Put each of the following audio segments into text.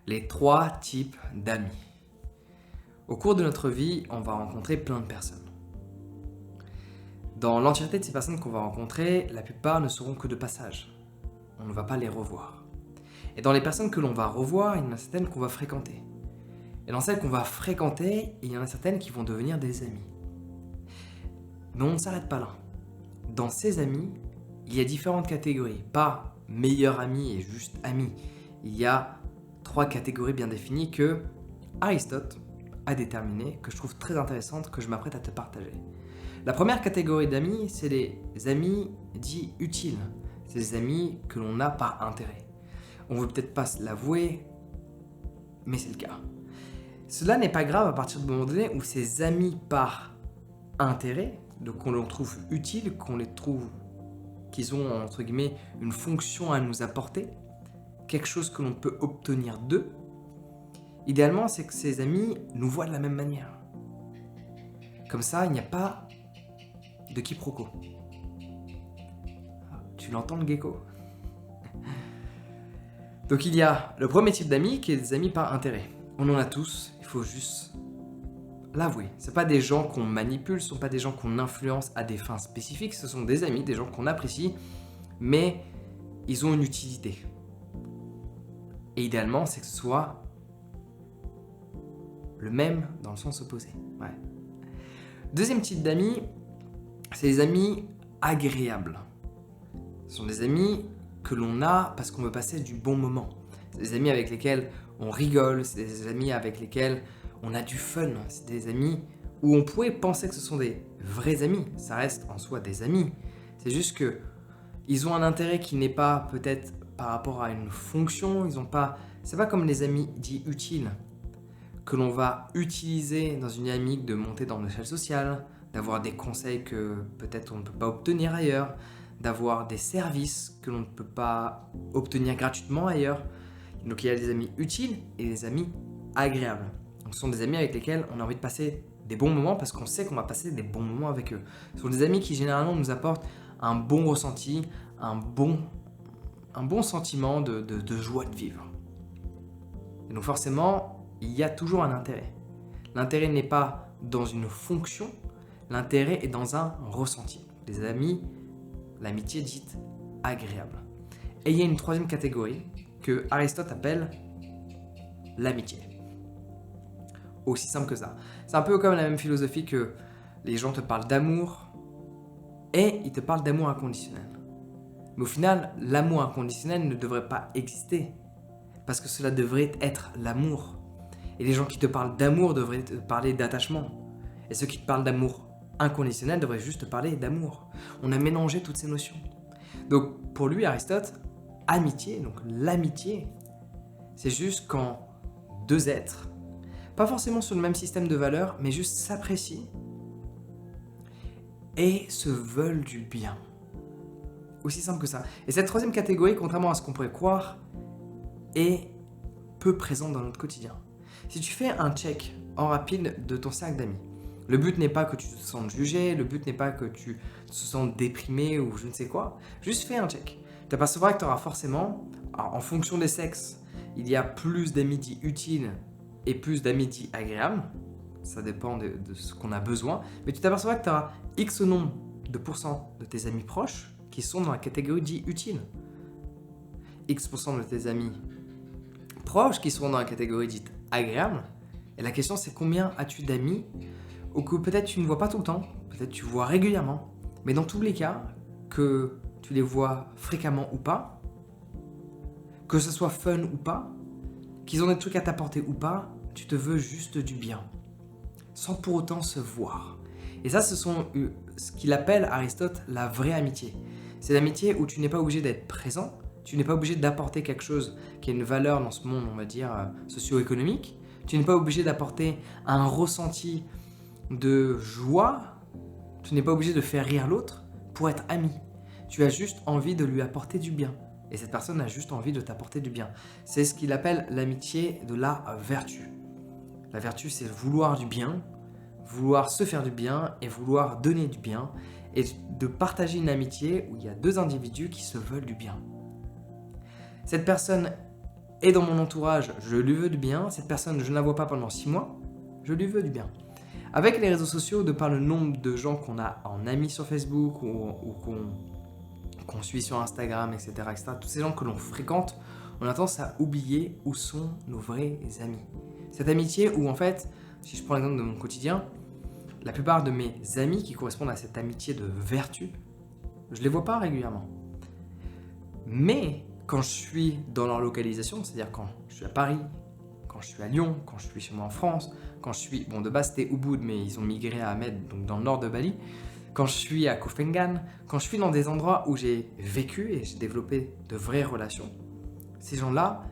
Les 3 types d'amis. Au cours de notre vie, on va rencontrer plein de personnes. Dans l'entièreté de ces personnes qu'on va rencontrer, la plupart ne seront que de passage. On ne va pas les revoir. Et dans les personnes que l'on va revoir, il y en a certaines qu'on va fréquenter. Et dans celles qu'on va fréquenter, il y en a certaines qui vont devenir des amis. Mais on ne s'arrête pas là. Dans ces amis, il y a différentes catégories. Pas meilleurs amis et juste amis. Il y a 3 catégories bien définies que Aristote a déterminées, que je trouve très intéressantes, que je m'apprête à te partager. La première catégorie d'amis, c'est les amis dits utiles. C'est les amis que l'on a par intérêt. On ne veut peut-être pas se l'avouer, mais c'est le cas. Cela n'est pas grave à partir du moment donné où ces amis par intérêt, donc qu'on les trouve utiles, qu'on les trouve qu'ils ont entre guillemets une fonction à nous apporter, quelque chose que l'on peut obtenir d'eux, idéalement c'est que ces amis nous voient de la même manière. Comme ça, il n'y a pas de quiproquo. Tu l'entends le gecko? Donc il y a le premier type d'amis qui est des amis par intérêt. On en a tous, il faut juste l'avouer. Ce pas des gens qu'on manipule, ce ne sont pas des gens qu'on influence à des fins spécifiques, ce sont des amis, des gens qu'on apprécie, mais ils ont une utilité. Et idéalement, c'est que ce soit le même dans le sens opposé. Ouais. Deuxième type d'amis, c'est les amis agréables. Ce sont des amis que l'on a parce qu'on veut passer du bon moment. C'est des amis avec lesquels on rigole, c'est des amis avec lesquels on a du fun. C'est des amis où on pourrait penser que ce sont des vrais amis. Ça reste en soi des amis. C'est juste que ils ont un intérêt qui n'est pas peut-être par rapport à une fonction. Ils ont pas. C'est pas comme les amis dits utiles que l'on va utiliser dans une dynamique de monter dans l'échelle sociale, d'avoir des conseils que peut-être on ne peut pas obtenir ailleurs, d'avoir des services que l'on ne peut pas obtenir gratuitement ailleurs. Donc il y a des amis utiles et des amis agréables. Donc, ce sont des amis avec lesquels on a envie de passer des bons moments parce qu'on sait qu'on va passer des bons moments avec eux. Ce sont des amis qui généralement nous apportent un bon ressenti, un bon sentiment de joie de vivre. Et donc forcément, il y a toujours un intérêt. L'intérêt n'est pas dans une fonction, l'intérêt est dans un ressenti. Les amis, l'amitié dite agréable. Et il y a une troisième catégorie que Aristote appelle l'amitié. Aussi simple que ça. C'est un peu comme la même philosophie que les gens te parlent d'amour et ils te parlent d'amour inconditionnel. Mais au final, l'amour inconditionnel ne devrait pas exister parce que cela devrait être l'amour. Et les gens qui te parlent d'amour devraient te parler d'attachement. Et ceux qui te parlent d'amour inconditionnel devraient juste te parler d'amour. On a mélangé toutes ces notions. Donc pour lui, Aristote, amitié, donc l'amitié, c'est juste quand deux êtres, pas forcément sur le même système de valeurs, mais juste s'apprécient et se veulent du bien. Aussi simple que ça. Et cette troisième catégorie, contrairement à ce qu'on pourrait croire, est peu présente dans notre quotidien. Si tu fais un check en rapide de ton cercle d'amis, le but n'est pas que tu te sentes jugé, le but n'est pas que tu te sentes déprimé ou je ne sais quoi, juste fais un check. Tu t'apercevras que tu auras forcément, en fonction des sexes, il y a plus d'amis dits utiles et plus d'amis dits agréables, ça dépend de ce qu'on a besoin, mais tu t'apercevras que tu auras X nombre de pourcents de tes amis proches qui sont dans la catégorie dit utile. X% de tes amis proches qui sont dans la catégorie dite agréable. Et la question c'est combien as-tu d'amis ou que peut-être tu ne vois pas tout le temps, peut-être tu vois régulièrement, mais dans tous les cas, que tu les vois fréquemment ou pas, que ce soit fun ou pas, qu'ils ont des trucs à t'apporter ou pas, tu te veux juste du bien, sans pour autant se voir. Et ça, ce sont ce qu'il appelle Aristote la vraie amitié. C'est l'amitié où tu n'es pas obligé d'être présent, tu n'es pas obligé d'apporter quelque chose qui a une valeur dans ce monde, on va dire, socio-économique. Tu n'es pas obligé d'apporter un ressenti de joie. Tu n'es pas obligé de faire rire l'autre pour être ami. Tu as juste envie de lui apporter du bien. Et cette personne a juste envie de t'apporter du bien. C'est ce qu'il appelle l'amitié de la vertu. La vertu, c'est vouloir du bien, vouloir se faire du bien et vouloir donner du bien. Et de partager une amitié où il y a deux individus qui se veulent du bien. Cette personne est dans mon entourage, je lui veux du bien. Cette personne, je ne la vois pas pendant 6 mois, je lui veux du bien. Avec les réseaux sociaux, de par le nombre de gens qu'on a en amis sur Facebook ou qu'on suit sur Instagram, etc., tous ces gens que l'on fréquente, on a tendance à oublier où sont nos vrais amis. Cette amitié où, en fait, si je prends l'exemple de mon quotidien, la plupart de mes amis qui correspondent à cette amitié de vertu, je ne les vois pas régulièrement. Mais quand je suis dans leur localisation, c'est-à-dire quand je suis à Paris, quand je suis à Lyon, quand je suis chez moi en France, quand je suis, bon de base c'était Ubud, mais ils ont migré à Ahmed, donc dans le nord de Bali, quand je suis à Koh Phangan, quand je suis dans des endroits où j'ai vécu et j'ai développé de vraies relations, ces gens-là,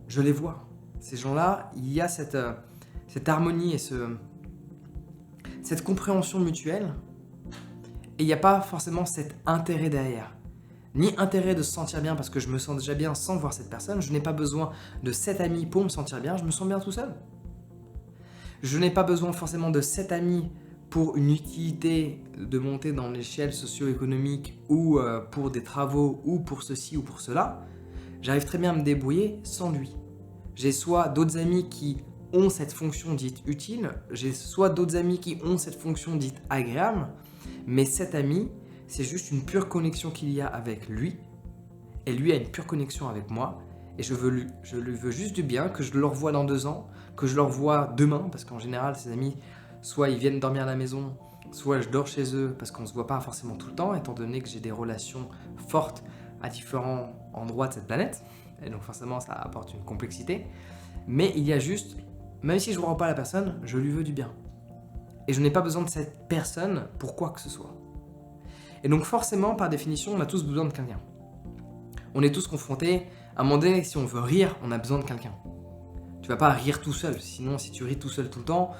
je les vois. Ces gens-là, il y a cette harmonie et cette compréhension mutuelle, et il n'y a pas forcément cet intérêt derrière. Ni intérêt de se sentir bien parce que je me sens déjà bien sans voir cette personne. Je n'ai pas besoin de 7 amis pour me sentir bien, je me sens bien tout seul. Je n'ai pas besoin forcément de 7 amis pour une utilité de monter dans l'échelle socio-économique ou pour des travaux ou pour ceci ou pour cela. J'arrive très bien à me débrouiller sans lui. J'ai soit d'autres amis qui ont cette fonction dite utile, j'ai soit d'autres amis qui ont cette fonction dite agréable, mais cet ami, c'est juste une pure connexion qu'il y a avec lui, et lui a une pure connexion avec moi, et je lui veux juste du bien, que je le revoie dans 2 ans, que je le revoie demain, parce qu'en général, ces amis, soit ils viennent dormir à la maison, soit je dors chez eux, parce qu'on ne se voit pas forcément tout le temps, étant donné que j'ai des relations fortes à différents endroits de cette planète, et donc forcément ça apporte une complexité, mais il y a juste, même si je ne vois pas la personne, je lui veux du bien. Et je n'ai pas besoin de cette personne pour quoi que ce soit. Et donc forcément, par définition, on a tous besoin de quelqu'un. On est tous confrontés, à un moment donné, si on veut rire, on a besoin de quelqu'un. Tu vas pas rire tout seul, sinon si tu ris tout seul tout le temps,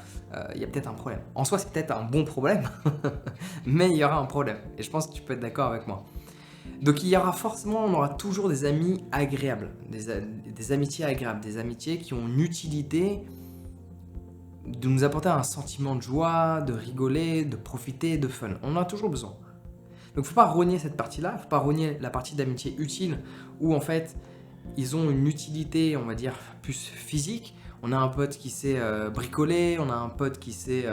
il y a peut-être un problème. En soi, c'est peut-être un bon problème, mais il y aura un problème. Et je pense que tu peux être d'accord avec moi. Donc il y aura forcément, on aura toujours des amis agréables, des amitiés agréables, des amitiés qui ont une utilité de nous apporter un sentiment de joie, de rigoler, de profiter, de fun. On en a toujours besoin. Donc il ne faut pas renier cette partie-là, il ne faut pas renier la partie d'amitié utile où en fait ils ont une utilité, on va dire, plus physique. On a un pote qui sait bricoler, on a un pote qui sait,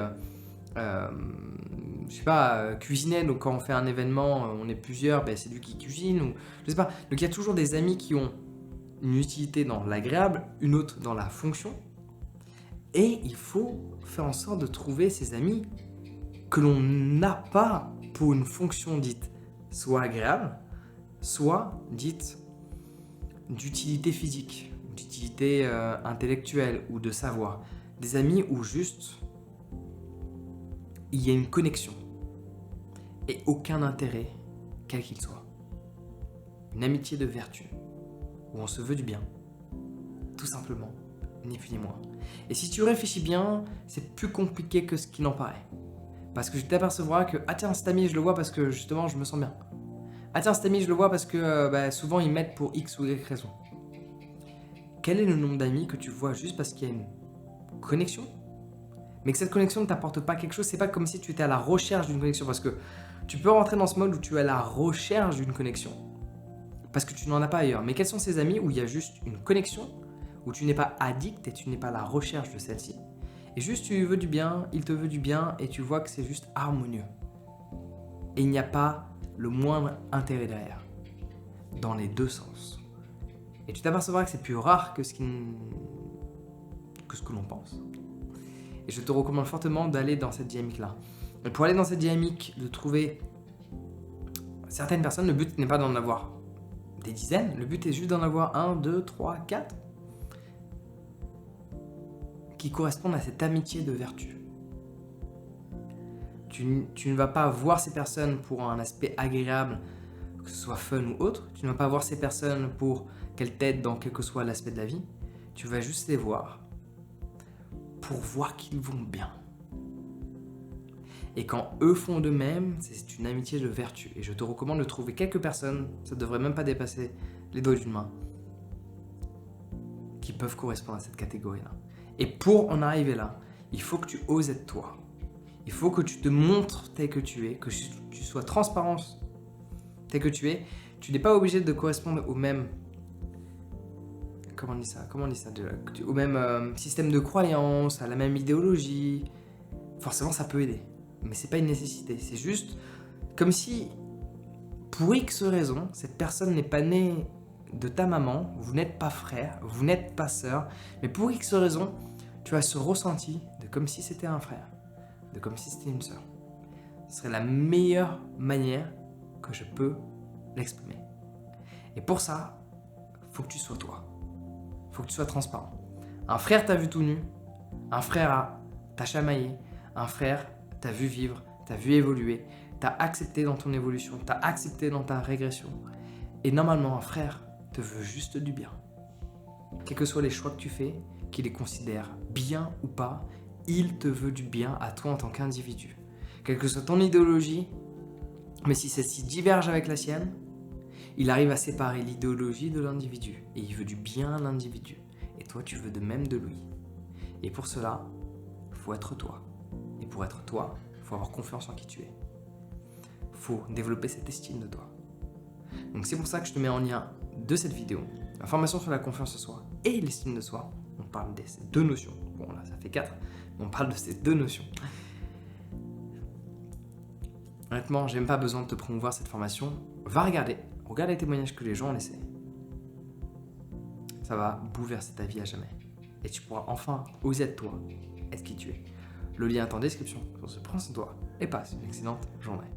cuisiner. Donc quand on fait un événement, on est plusieurs, c'est lui qui cuisine. Ou, je sais pas. Donc il y a toujours des amis qui ont une utilité dans l'agréable, une autre dans la fonction. Et il faut faire en sorte de trouver ces amis que l'on n'a pas pour une fonction dite soit agréable, soit dite d'utilité physique, d'utilité intellectuelle ou de savoir. Des amis où juste il y a une connexion et aucun intérêt, quel qu'il soit. Une amitié de vertu, où on se veut du bien, tout simplement, ni plus ni moins. Et si tu réfléchis bien, c'est plus compliqué que ce qu'il en paraît. Parce que tu t'apercevras que, ah tiens, cet ami, je le vois parce que justement, je me sens bien. Ah tiens, cet ami, je le vois parce que souvent, ils m'aident pour X ou Y raison. Quel est le nombre d'amis que tu vois juste parce qu'il y a une connexion, mais que cette connexion ne t'apporte pas quelque chose? C'est pas comme si tu étais à la recherche d'une connexion, parce que tu peux rentrer dans ce mode où tu es à la recherche d'une connexion, parce que tu n'en as pas ailleurs. Mais quels sont ces amis où il y a juste une connexion, où tu n'es pas addict et tu n'es pas à la recherche de celle-ci, et juste tu lui veux du bien, il te veut du bien, et tu vois que c'est juste harmonieux. Et il n'y a pas le moindre intérêt derrière, dans les deux sens. Et tu t'apercevras que c'est plus rare que ce que l'on pense. Et je te recommande fortement d'aller dans cette dynamique-là. Et pour aller dans cette dynamique, de trouver certaines personnes, le but n'est pas d'en avoir des dizaines, le but est juste d'en avoir 1, 2, 3, 4 qui correspondent à cette amitié de vertu. Tu ne vas pas voir ces personnes pour un aspect agréable, que ce soit fun ou autre. Tu ne vas pas voir ces personnes pour qu'elles t'aident dans quel que soit l'aspect de la vie. Tu vas juste les voir pour voir qu'ils vont bien. Et quand eux font de même, c'est une amitié de vertu. Et je te recommande de trouver quelques personnes, ça ne devrait même pas dépasser les doigts d'une main, qui peuvent correspondre à cette catégorie-là. Et pour en arriver là, il faut que tu oses être toi. Il faut que tu te montres tel que tu es, que tu sois transparent tel que tu es. Tu n'es pas obligé de correspondre au même comment on dit ça déjà, au même système de croyance, à la même idéologie, forcément ça peut aider. Mais c'est pas une nécessité, c'est juste comme si, pour X raison, cette personne n'est pas née de ta maman, vous n'êtes pas frère, vous n'êtes pas sœur, mais pour X raison, tu as ce ressenti de comme si c'était un frère, de comme si c'était une sœur. Ce serait la meilleure manière que je peux l'exprimer. Et pour ça, faut que tu sois toi. Faut que tu sois transparent. Un frère t'a vu tout nu, un frère t'a chamaillé, un frère t'a vu vivre, t'a vu évoluer, t'a accepté dans ton évolution, t'a accepté dans ta régression. Et normalement, un frère te veut juste du bien. Quels que soient les choix que tu fais, qu'il les considère bien ou pas, il te veut du bien à toi en tant qu'individu. Quelle que soit ton idéologie, mais si celle-ci diverge avec la sienne, il arrive à séparer l'idéologie de l'individu. Et il veut du bien à l'individu. Et toi, tu veux de même de lui. Et pour cela, il faut être toi. Et pour être toi, il faut avoir confiance en qui tu es. Il faut développer cette estime de toi. Donc c'est pour ça que je te mets en lien de cette vidéo l'information sur la confiance en soi et l'estime de soi. On parle de ces deux notions. Bon là, ça fait 4, mais on parle de ces deux notions. Honnêtement, j'ai même pas besoin de te promouvoir cette formation. Va regarder. Regarde les témoignages que les gens ont laissés. Ça va bouleverser ta vie à jamais. Et tu pourras enfin oser être toi, être qui tu es. Le lien est en description. Sur ce, prends soin de toi et passe une excellente journée.